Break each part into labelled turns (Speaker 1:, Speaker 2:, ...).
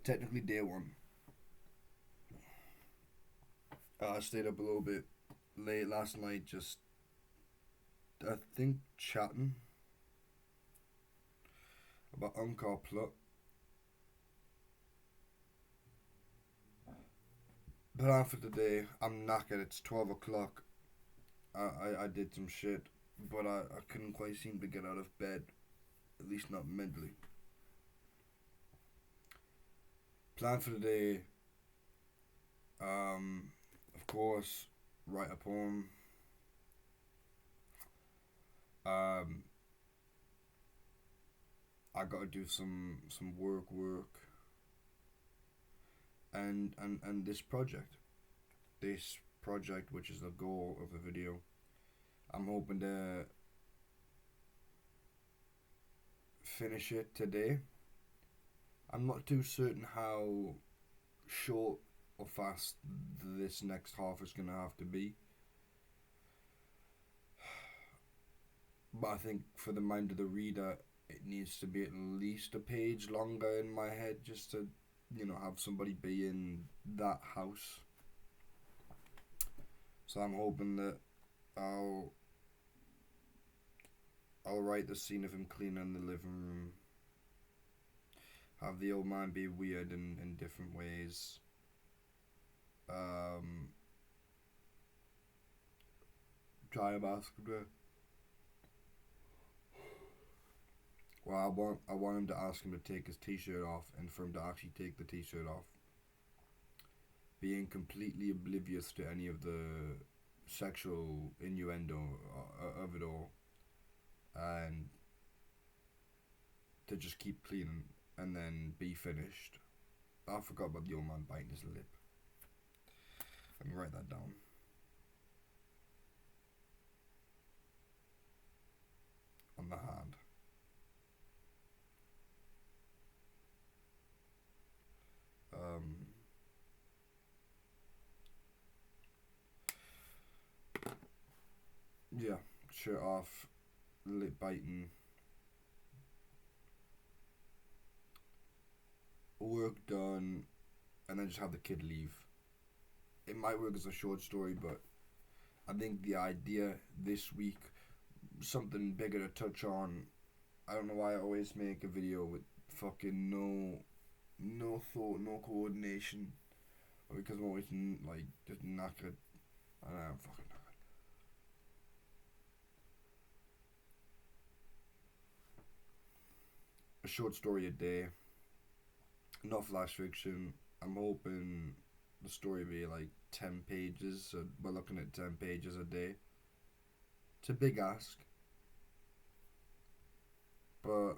Speaker 1: technically day one. I stayed up a little bit late last night, just I think chatting about Encore Plot. Plan for today. I'm knackered. It's 12 o'clock. I did some shit, but I couldn't quite seem to get out of bed. At least not mentally. Plan for today. Of course, write a poem. Um, I gotta do some work, and this project, which is the goal of the video. I'm hoping to finish it today. I'm not too certain how short or fast this next half is gonna have to be, but I think for the mind of the reader, it needs to be at least a page longer in my head, just to, have somebody be in that house. So I'm hoping that I'll I'll write the scene of him cleaning the living room. Have the old man be weird in different ways. Um, Try and ask him to. Well, I want him to ask him to take his t-shirt off, and for him to actually take the t-shirt off, being completely oblivious to any of the sexual innuendo of it all, and to just keep cleaning and then be finished. I forgot about the old man biting his lip. Let me write that down. On the hand. Um, yeah, shirt off, lip biting, work done, and then just have the kid leave. It might work as a short story, but I think the idea this week, something bigger to touch on. I don't know why I always make a video with fucking no thought, no coordination, or because I'm always like just knackered. I'm fucking knackered. A short story a day, not flash fiction. I'm hoping the story be like 10 pages, so we're looking at 10 pages a day. It's a big ask, but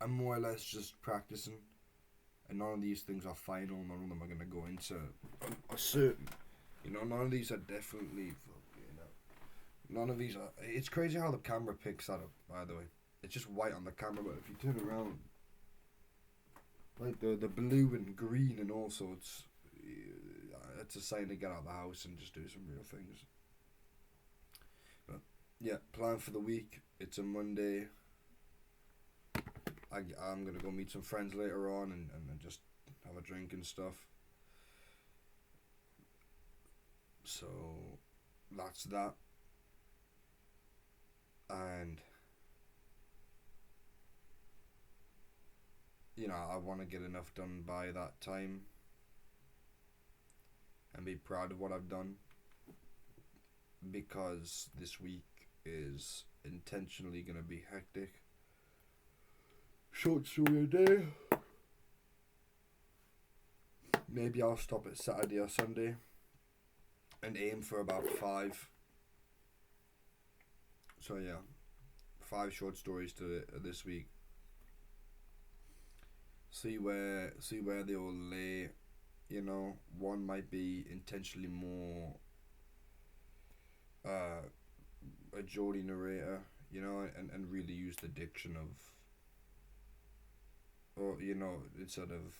Speaker 1: I'm more or less just practicing, and none of these things are final. None of them are gonna go into a certain, none of these are definitely, none of these are. It's crazy how the camera picks that up. By the way, it's just white on the camera, but if you turn around, like the blue and green, and also it's a sign to get out of the house and just do some real things. But yeah, plan for the week. It's a Monday. I'm gonna go meet some friends later on and just have a drink and stuff. So that's that. And I want to get enough done by that time and be proud of what I've done, because this week is intentionally gonna be hectic. Short story a day. Maybe I'll stop at Saturday or Sunday and aim for about 5. So yeah, 5 short stories to this week. See where they all lay. One might be intentionally more a Geordie narrator, and really use the diction of, or instead of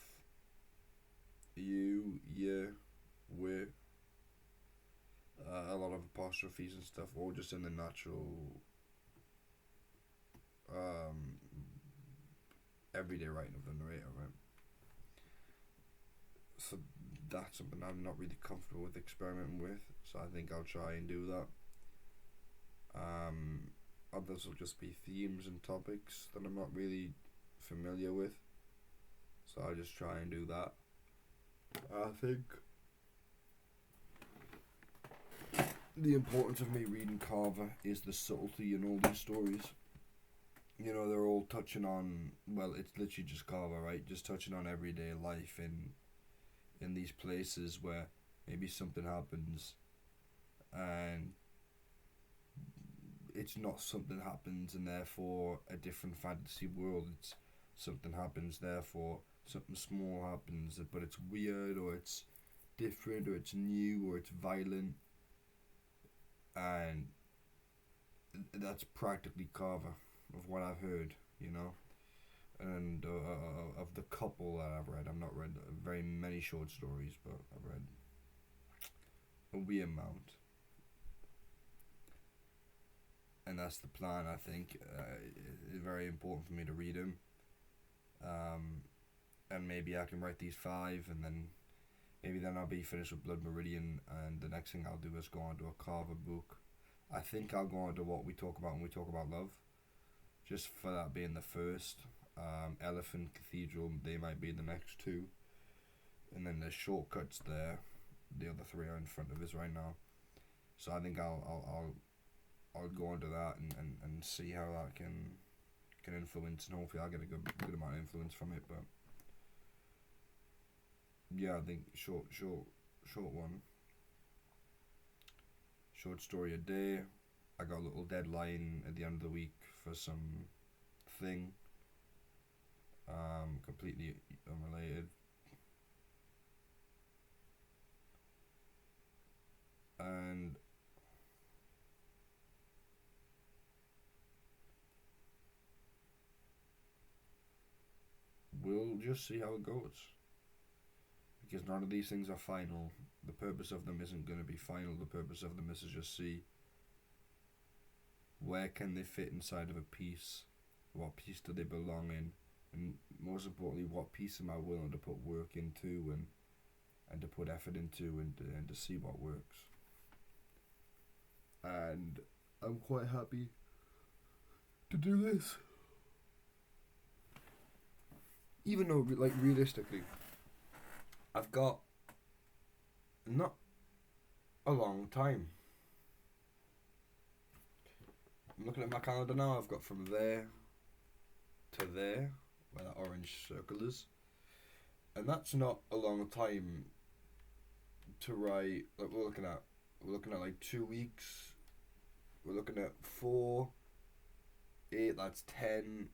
Speaker 1: you, yeah, we, a lot of apostrophes and stuff, or just in the natural everyday writing of the narrator, right? So that's something I'm not really comfortable with experimenting with. So I think I'll try and do that. Others will just be themes and topics that I'm not really familiar with. So I'll just try and do that. I think the importance of me reading Carver is the subtlety in all these stories. You know, they're all touching on, well, it's literally just Carver, right? Just touching on everyday life in these places where maybe something happens and it's not something happens and therefore a different fantasy world. It's something happens, therefore something small happens, but it's weird or it's different or it's new or it's violent. And that's practically Carver of what I've heard, you know. And of the couple that I've read, I've not read very many short stories, but I've read a wee amount. And that's the plan, I think. It's very important for me to read them. And maybe I can write these 5, and then maybe then I'll be finished with Blood Meridian, and the next thing I'll do is go on to a Carver book. I think I'll go on to what we talk about when we talk about love, just for that being the first. Elephant Cathedral, they might be the next 2. And then there's Shortcuts there. The other 3 are in front of us right now. So I think I'll go on to that and see how that can influence, and hopefully I'll get a good amount of influence from it. But yeah, I think short one. Short story a day. I got a little deadline at the end of the week for some thing. Completely unrelated. And we'll just see how it goes. Because none of these things are final. The purpose of them isn't going to be final. The purpose of them is to just see where can they fit inside of a piece. What piece do they belong in? And most importantly, what piece am I willing to put work into and to put effort into and to see what works. And I'm quite happy to do this. Even though, like, realistically, I've got not a long time. I'm looking at my calendar now. I've got from there to there, where that orange circle is, and that's not a long time to write. Like we're looking at like 2 weeks. We're looking at 4, 8. That's 10.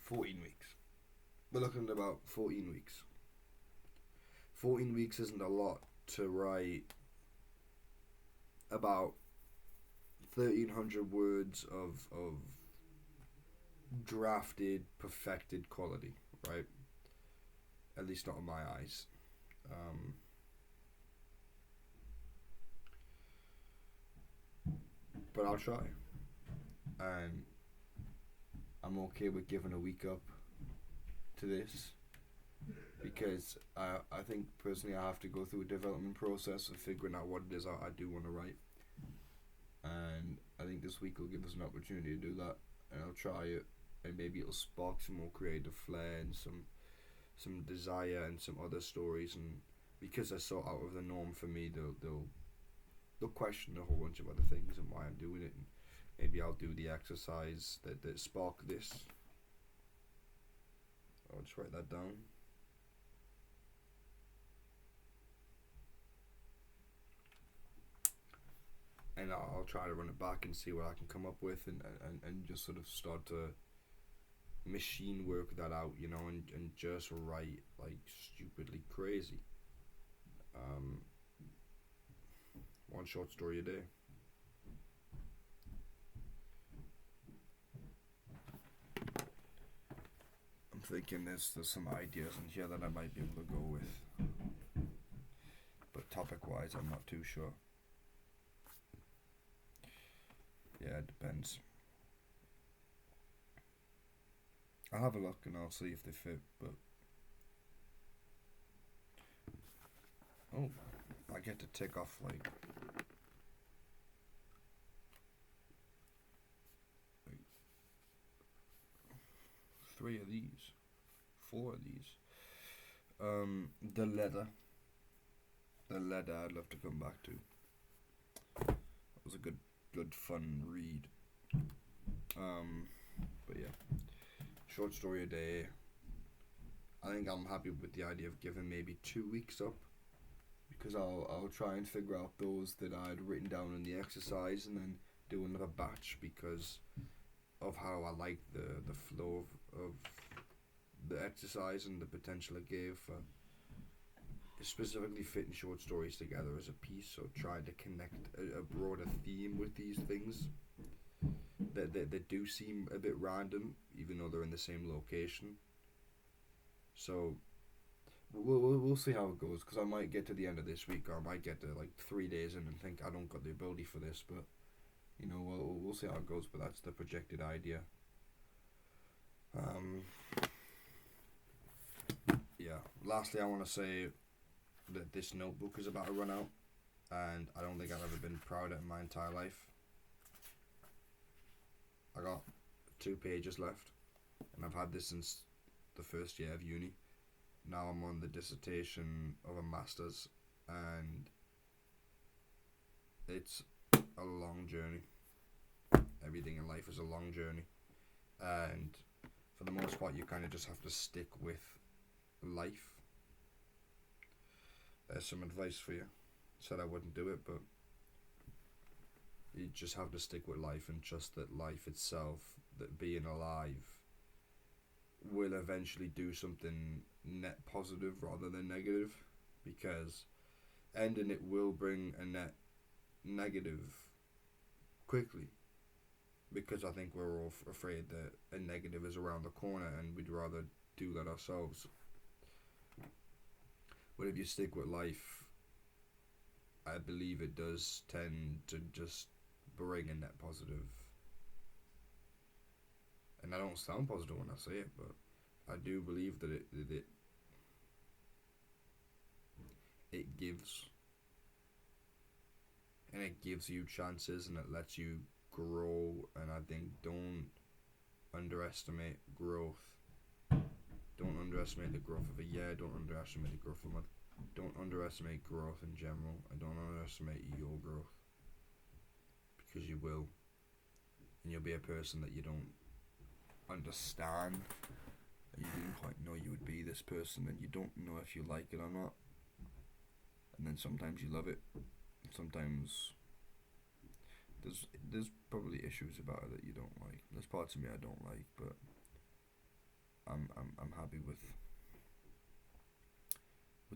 Speaker 1: 14 weeks. We're looking at about 14 weeks. 14 weeks isn't a lot to write about 1,300 words of drafted, perfected quality, right? At least not in my eyes. But I'll try. And I'm okay with giving a week up to this, because I think personally I have to go through a development process of figuring out what it is I do want to write, and I think this week will give us an opportunity to do that, and I'll try it, and maybe it'll spark some more creative flair and some desire and some other stories, and because they're so out of the norm for me, they'll question a whole bunch of other things and why I'm doing it, and maybe I'll do the exercise that sparked this. I'll just write that down. And I'll try to run it back and see what I can come up with, and just sort of start to machine work that out, you know, and just write like stupidly crazy. One short story a day. I'm thinking there's some ideas in here that I might be able to go with, but topic wise I'm not too sure. Yeah, it depends. I'll have a look and I'll see if they fit. But oh, I get to tick off like 3 of these, 4 of these. The leather. The leather I'd love to come back to. It was a good fun read. But yeah, short story a day. I think I'm happy with the idea of giving maybe 2 weeks up, because I'll try and figure out those that I'd written down in the exercise and then do another batch, because of how I like the flow of the exercise and the potential it gave for specifically fitting short stories together as a piece, so trying to connect a broader theme with these things that do seem a bit random, even though they're in the same location. So we'll see how it goes, because I might get to the end of this week, or I might get to like 3 days in and think I don't got the ability for this, but you know, we'll see how it goes. But that's the projected idea. Yeah. Lastly, I want to say that this notebook is about to run out, and I don't think I've ever been prouder in my entire life. I got 2 pages left, and I've had this since the first year of uni. Now I'm on the dissertation of a master's, and it's a long journey. Everything in life is a long journey, and for the most part you kind of just have to stick with life. There's some advice for you. Said I wouldn't do it, but you just have to stick with life and trust that life itself, that being alive, will eventually do something net positive rather than negative, because ending it will bring a net negative quickly, because I think we're all afraid that a negative is around the corner and we'd rather do that ourselves. But if you stick with life, I believe it does tend to just bring a net positive. And I don't sound positive when I say it, but I do believe that it gives. And it gives you chances, and it lets you grow. And I think don't underestimate growth. Don't underestimate the growth of a year. Don't underestimate the growth of a month. Don't underestimate growth in general. And don't underestimate your growth, because you will. And you'll be a person that you don't understand, that you didn't quite know you would be this person, and you don't know if you like it or not. And then sometimes you love it. Sometimes there's probably issues about it that you don't like. There's parts of me I don't like, but I'm happy with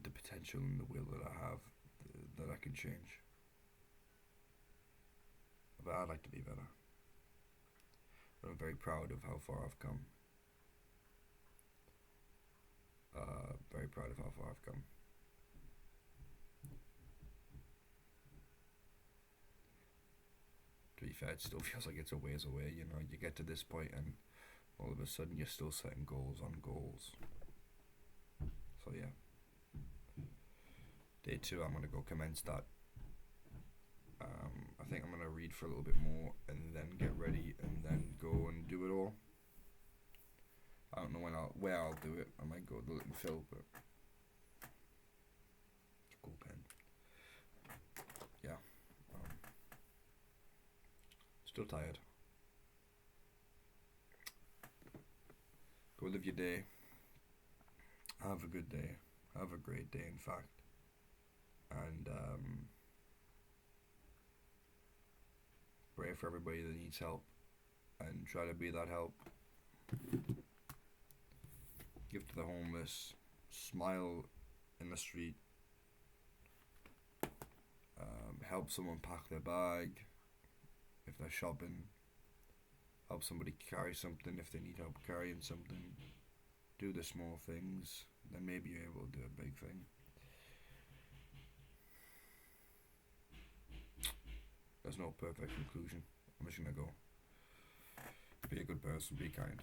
Speaker 1: the potential and the will that I have, that I can change. But I'd like to be better. But I'm very proud of how far I've come. Very proud of how far I've come. To be fair, it still feels like it's a ways away. You know, you get to this point and all of a sudden you're still setting goals on goals. So yeah. Day 2, I'm going to go commence that. I think I'm going to read for a little bit more and then get ready and then go and do it all. I don't know where I'll do it. I might go to the Little Phil, but it's a cool pen. Yeah. Still tired. Go live your day. Have a good day. Have a great day, in fact. And pray for everybody that needs help, and try to be that help. Give to the homeless. Smile in the street. Help someone pack their bag if they're shopping. Help somebody carry something if they need help carrying something. Do the small things, then maybe you're able to do a big thing. There's no perfect conclusion. I'm just gonna go. Be a good person, be kind.